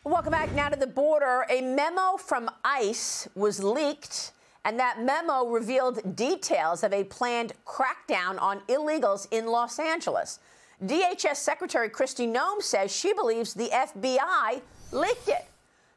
Welcome back now to the border. A memo from ICE was leaked, and that memo revealed details of a planned crackdown on illegals in Los Angeles. DHS Secretary Kristi Noem says she believes the FBI leaked it.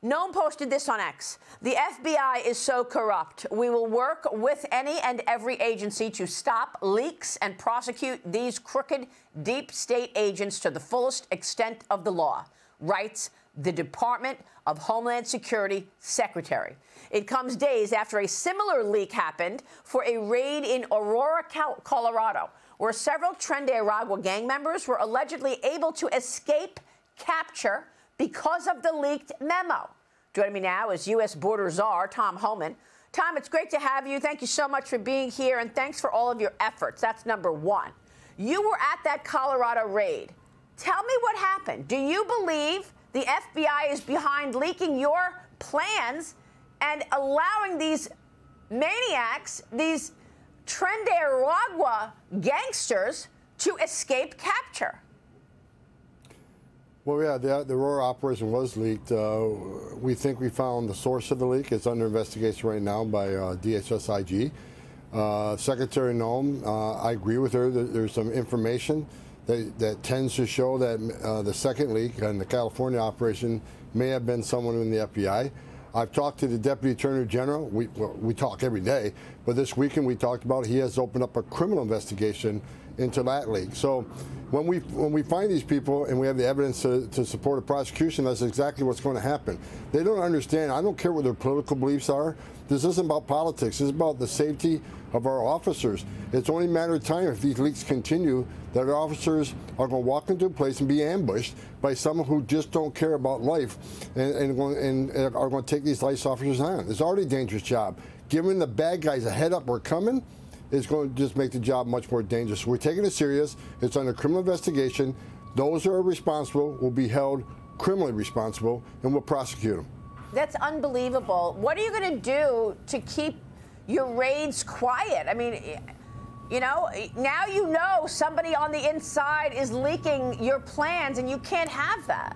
Noem posted this on X. The FBI is so corrupt. We will work with any and every agency to stop leaks and prosecute these crooked deep state agents to the fullest extent of the law, writes the Department of Homeland Security Secretary. It comes days after a similar leak happened for a raid in Aurora, Colorado, where several Tren de Aragua gang members were allegedly able to escape capture because of the leaked memo. Joining me now is U.S. Border Czar Tom Homan. Tom, it's great to have you. Thank you so much for being here, and thanks for all of your efforts. That's number one. You were at that Colorado raid. Tell me what happened. Do you believe the FBI is behind leaking your plans and allowing these maniacs, these Tren de Aragua gangsters, to escape capture? Well, yeah, the Aurora operation was leaked. We think we found the source of the leak. It's under investigation right now by DHS IG. Secretary Noem, I agree with her that there's some information that tends to show that the second leak and the California operation may have been someone in the FBI. I've talked to the Deputy Attorney General. We talk every day, but this weekend we talked about he has opened up a criminal investigation into that leak. So when we find these people and we have the evidence to support a prosecution, that's exactly what's going to happen. They don't understand. I don't care what their political beliefs are. This isn't about politics. This is about the safety of our officers. It's only a matter of time if these leaks continue that our officers are going to walk into a place and be ambushed by someone who just don't care about life and are going to take these ICE officers on. It's already a dangerous job. Giving the bad guys a head up, we're coming, is going to just make the job much more dangerous. We're taking it serious. It's under criminal investigation. Those who are responsible will be held criminally responsible, and we'll prosecute them. That's unbelievable. What are you going to do to keep your raids quiet? I mean, you know, now you know somebody on the inside is leaking your plans, and you can't have that.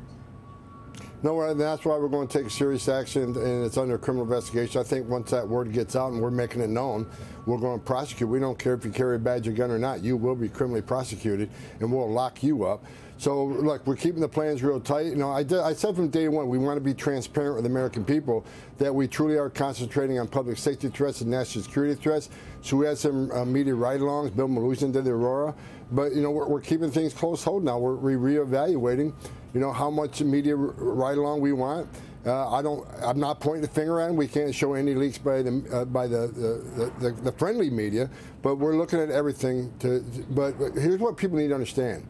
No, and that's why we're going to take serious action, and it's under criminal investigation. I think once that word gets out and we're making it known, we're going to prosecute. We don't care if you carry a badge or gun or not. You will be criminally prosecuted, and we'll lock you up. So, look, we're keeping the plans real tight. You know, I said from day one, we want to be transparent with the American people that we truly are concentrating on public safety threats and national security threats. So we had some media ride-alongs. Bill Malusian did the Aurora. But, you know, we're keeping things close hold now. We're reevaluating, you know, how much media ride-along we want. I'm not pointing the finger at them. We can't show any leaks by the friendly media, but we're looking at everything. But here's what people need to understand.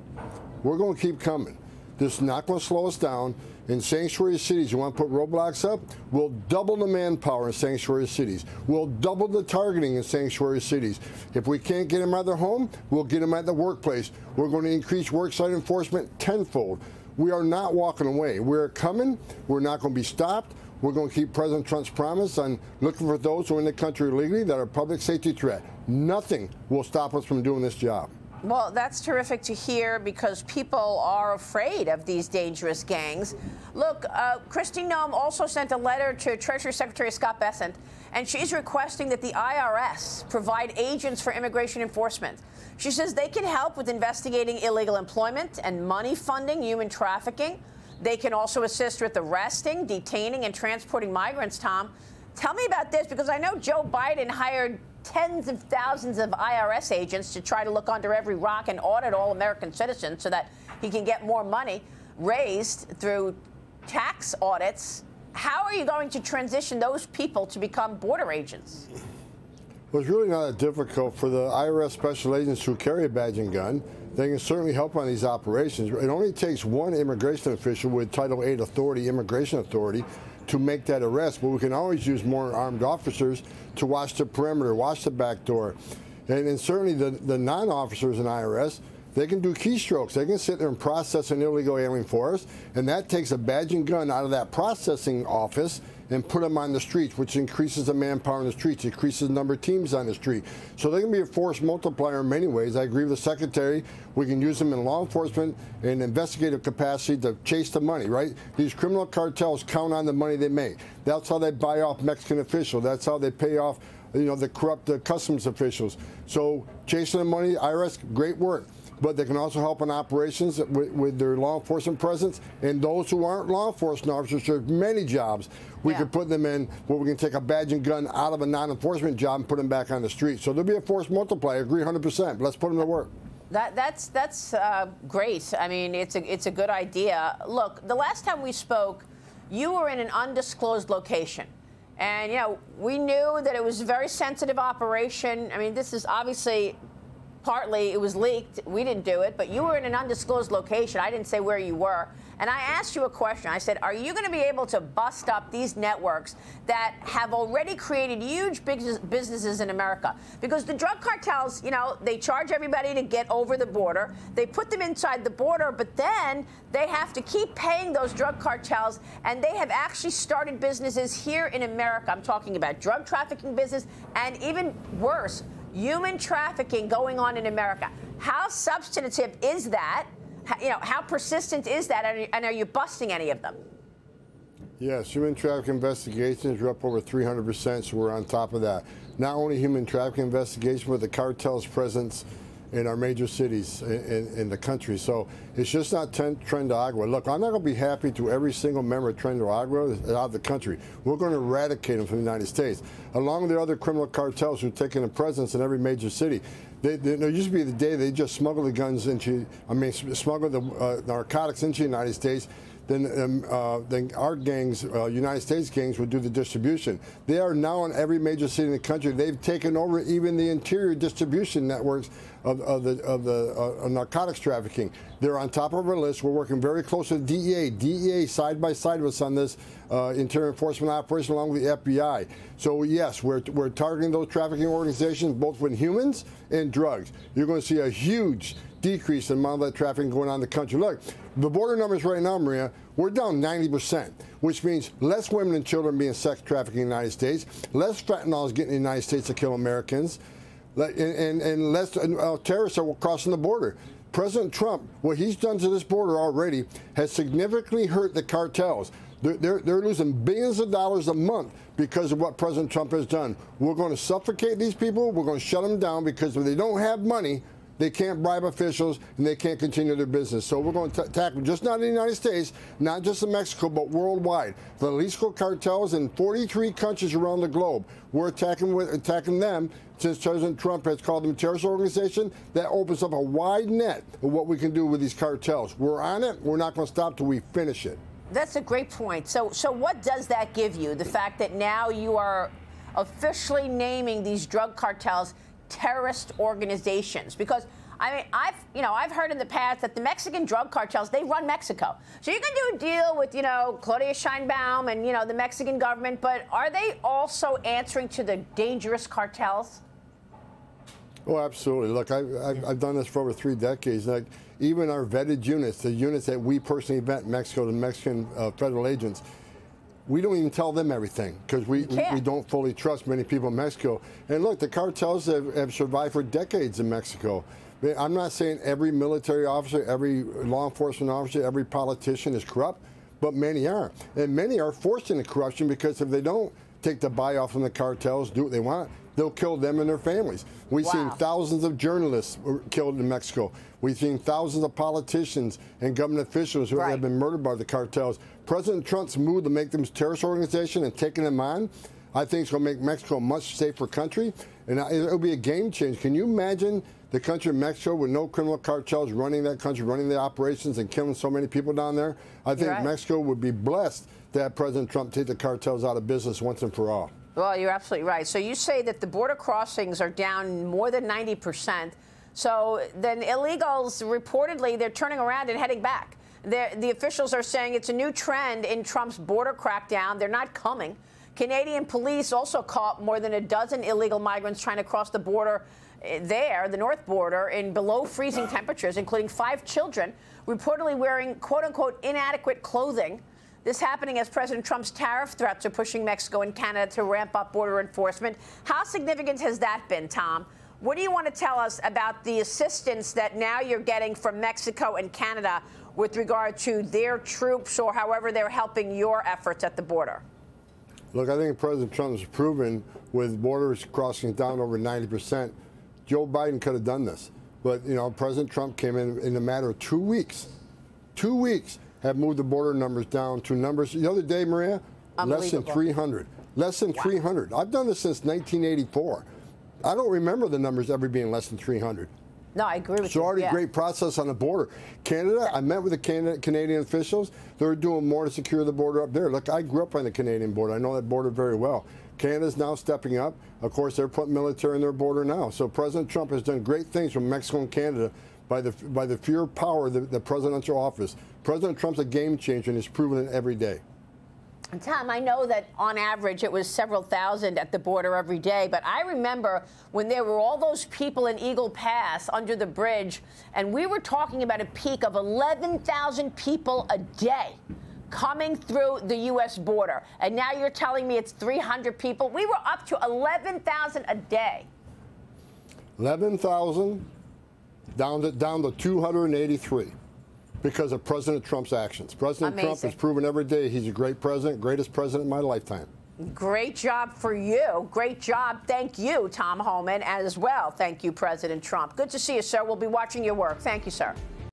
We're going to keep coming. This is not going to slow us down. In sanctuary cities, you want to put roadblocks up? We'll double the manpower in sanctuary cities. We'll double the targeting in sanctuary cities. If we can't get them at their home, we'll get them at the workplace. We're going to increase worksite enforcement tenfold. We are not walking away. We're coming. We're not going to be stopped. We're going to keep President Trump's promise on looking for those who are in the country illegally that are a public safety threat. Nothing will stop us from doing this job. Well, that's terrific to hear because people are afraid of these dangerous gangs. Look, Kristi Noem also sent a letter to Treasury Secretary Scott Bessent, and she's requesting that the IRS provide agents for immigration enforcement. She says they can help with investigating illegal employment and money funding, human trafficking. They can also assist with arresting, detaining, and transporting migrants, Tom. Tell me about this, because I know Joe Biden hired tens of thousands of IRS agents to try to look under every rock and audit all American citizens so that he can get more money raised through tax audits. How are you going to transition those people to become border agents? Well, it's really not that difficult for the IRS special agents who carry a badge and gun. They can certainly help on these operations. It only takes one immigration official with Title VIII authority, immigration authority, to make that arrest, but we can always use more armed officers to watch the perimeter, watch the back door. And certainly the non-officers in IRS They can do keystrokes. They can sit there and process an illegal alien for us, and that takes a badge and gun out of that processing office and put them on the streets, which increases the manpower in the streets, increases the number of teams on the street. So they can be a force multiplier in many ways. I agree with the Secretary. We can use them in law enforcement and investigative capacity to chase the money, right? These criminal cartels count on the money they make. That's how they buy off Mexican officials. That's how they pay off, you know, the corrupt customs officials. So chasing the money, IRS, great work. But they can also help in operations with their law enforcement presence. And those who aren't law enforcement officers, there's many jobs we could put them in where we can take a badge and gun out of a non-enforcement job and put them back on the street. So there'll be a force multiplier. I agree 100%. Let's put them to work. That's great. I mean, it's a good idea. Look, the last time we spoke, you were in an undisclosed location. And, you know, we knew that it was a very sensitive operation. I mean, this is obviously... Partly it was leaked. We didn't do it, but you were in an undisclosed location. I didn't say where you were. And I asked you a question. I said, are you going to be able to bust up these networks that have already created huge businesses in America? Because the drug cartels, you know, they charge everybody to get over the border. They put them inside the border, but then they have to keep paying those drug cartels. And they have actually started businesses here in America. I'm talking about drug trafficking business and even worse, human trafficking going on in America. How substantive is that? You know, how persistent is that? And are you busting any of them? Yes, human trafficking investigations are up over 300%, so we're on top of that. Not only human trafficking investigation, but the cartel's presence in our major cities in the country. So it's just not Tren de Agua. Look, I'm not going to be happy to every single member of Tren de Agua out of the country. We're going to eradicate them from the United States, along with the other criminal cartels who are taking a presence in every major city. There used to be the day they just smuggled the guns into, smuggled the narcotics into the United States. Then our gangs, United States gangs, would do the distribution. They are now in every major city in the country. They've taken over even the interior distribution networks of the narcotics trafficking. They're on top of our list. We're working very close with DEA. DEA side by side with us on this interior enforcement operation along with the FBI. So yes, we're targeting those trafficking organizations both with humans and drugs. You're going to see a huge decrease in the amount of that trafficking going on in the country. Look, the border numbers right now, Maria, we're down 90%, which means less women and children being sex trafficked in the United States, less fentanyl is getting in the United States to kill Americans, and less terrorists are crossing the border. President Trump, what he's done to this border already has significantly hurt the cartels. They're losing billions of dollars a month because of what President Trump has done. We're going to suffocate these people. We're going to shut them down because if they don't have money, they can't bribe officials, and they can't continue their business. So we're going to tackle just not in the United States, not just in Mexico, but worldwide. The Jalisco cartels in 43 countries around the globe. We're attacking them. Since President Trump has called them a terrorist organization, that opens up a wide net of what we can do with these cartels. We're on it. We're not going to stop till we finish it. That's a great point. So what does that give you? The fact that now you are officially naming these drug cartels terrorist organizations? Because I mean, I've heard in the past that the Mexican drug cartels, they run Mexico. So you can do a deal with, Claudia Sheinbaum and, the Mexican government, but are they also answering to the dangerous cartels? Oh, absolutely. Look, I've done this for over 3 decades. Like, even our vetted units, the units that we personally vet in Mexico, the Mexican federal agents, we don't even tell them everything because we don't fully trust many people in Mexico. And look, the cartels have survived for decades in Mexico. I'm not saying every military officer, every law enforcement officer, every politician is corrupt, but many are. And many are forced into corruption because if they don't take the buy-off from the cartels, do what they want, they'll kill them and their families. We've seen thousands of journalists killed in Mexico. We've seen thousands of politicians and government officials who have been murdered by the cartels. President Trump's move to make them a terrorist organization and taking them on, I think it's going to make Mexico a much safer country, and it'll be a game changer. Can you imagine the country of Mexico with no criminal cartels running that country, running the operations and killing so many people down there? I think Mexico would be blessed to have President Trump take the cartels out of business once and for all. Well, you're absolutely right. So you say that the border crossings are down more than 90%. So then illegals, reportedly, they're turning around and heading back. The officials are saying it's a new trend in Trump's border crackdown. They're not coming. Canadian police also caught more than a dozen illegal migrants trying to cross the border there, the north border, in below freezing temperatures, including 5 children reportedly wearing quote-unquote inadequate clothing. This happening as President Trump's tariff threats are pushing Mexico and Canada to ramp up border enforcement. How significant has that been, Tom? What do you want to tell us about the assistance that now you're getting from Mexico and Canada with regard to their troops or however they're helping your efforts at the border? Look, I think President Trump has proven with borders crossing down over 90%, Joe Biden could have done this. But, you know, President Trump came in a matter of 2 weeks. 2 weeks have moved the border numbers down to numbers. The other day, Maria, less than 300. Less than 300. I've done this since 1984. I don't remember the numbers ever being less than 300. No, I agree with you. It's already a great process on the border. Canada, I met with the Canadian officials. They're doing more to secure the border up there. Look, I grew up on the Canadian border. I know that border very well. Canada's now stepping up. Of course, they're putting military in their border now. So President Trump has done great things from Mexico and Canada by the pure power of the presidential office. President Trump's a game changer, and he's proven it every day. And Tom, I know that on average it was several thousand at the border every day, but I remember when there were all those people in Eagle Pass under the bridge, and we were talking about a peak of 11,000 people a day coming through the U.S. border. And now you're telling me it's 300 people? We were up to 11,000 a day. 11,000 down to 283. Because of President Trump's actions. President Trump has proven every day he's a great president, greatest president in my lifetime. Great job for you. Great job. Thank you, Tom Homan, as well. Thank you, President Trump. Good to see you, sir. We'll be watching your work. Thank you, sir.